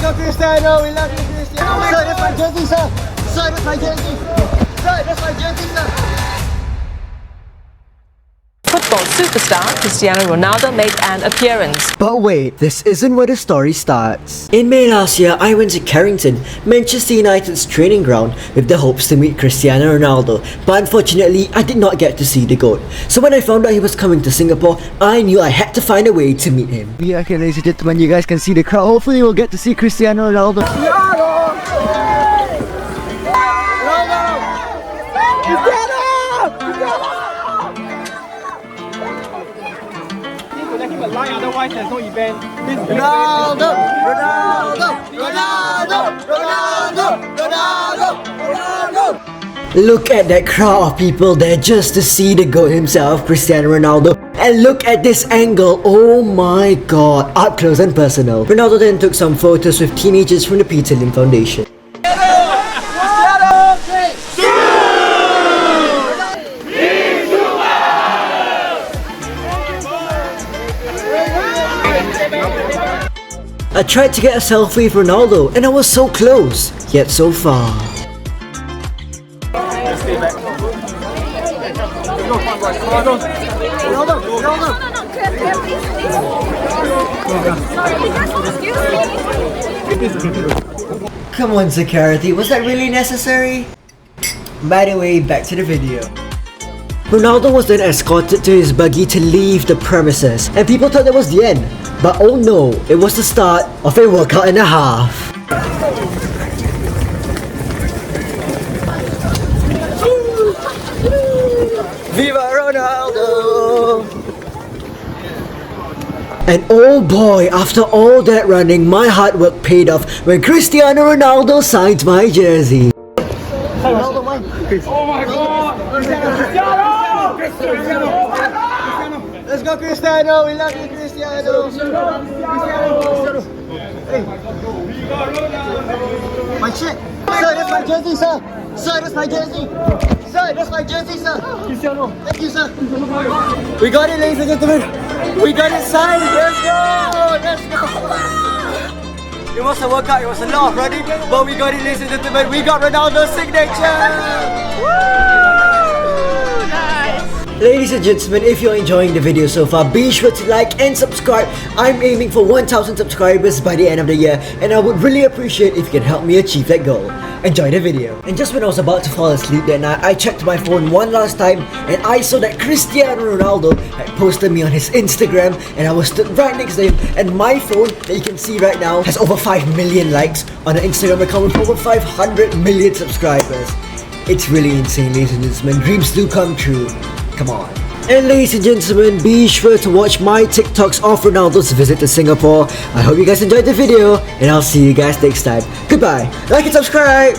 go Cristiano! We love you, Cristiano! Sir, that's my jersey, sir! Sir, that's my jersey! Sir, that's my jersey, sir! Football superstar Cristiano Ronaldo made an appearance. But wait, this isn't where the story starts. In May last year, I went to Carrington, Manchester United's training ground, with the hopes to meet Cristiano Ronaldo, but unfortunately, I did not get to see the GOAT. So when I found out he was coming to Singapore, I knew I had to find a way to meet him. Yeah, okay, ladies and gentlemen, you guys can see the crowd. Hopefully we'll get to see Cristiano Ronaldo. Otherwise, there's no event. Ronaldo! Ronaldo! Ronaldo! Ronaldo! Ronaldo! Ronaldo! Look at that crowd of people there just to see the GOAT himself, Cristiano Ronaldo. And look at this angle, oh my god, up close and personal. Ronaldo then took some photos with teenagers from the Peter Lim Foundation. I tried to get a selfie with Ronaldo and I was so close, yet so far. Come on security, was that really necessary? By the way, back to the video. Ronaldo was then escorted to his buggy to leave the premises, and people thought that was the end. But oh no, it was the start of a workout and a half. Viva Ronaldo! And oh boy, after all that running, my hard work paid off when Cristiano Ronaldo signed my jersey. Ronaldo, mine! Oh my god! Cristiano! Let's go Cristiano! We love you, Cristiano! Cristiano! Hey! My shit! Sir, that's my jersey, sir! Sir, that's my jersey! Sir, that's my jersey, sir! Cristiano! Thank you, sir! We got it, ladies and gentlemen! We got it signed! Let's go! Let's go! It was a workout, it was a lot of running, but we got it, ladies and gentlemen! We got Ronaldo's signature! Woo! Ladies and gentlemen, if you're enjoying the video so far, be sure to like and subscribe. I'm aiming for 1,000 subscribers by the end of the year, and I would really appreciate if you can help me achieve that goal. Enjoy the video. And just when I was about to fall asleep that night, I checked my phone one last time and I saw that Cristiano Ronaldo had posted me on his Instagram, and I was stood right next to him, and my phone that you can see right now has over 5 million likes on an Instagram account with over 500 million subscribers. It's really insane, ladies and gentlemen. Dreams do come true. Come on. And ladies and gentlemen, be sure to watch my TikToks of Ronaldo's visit to Singapore. I hope you guys enjoyed the video, and I'll see you guys next time. Goodbye. Like and subscribe.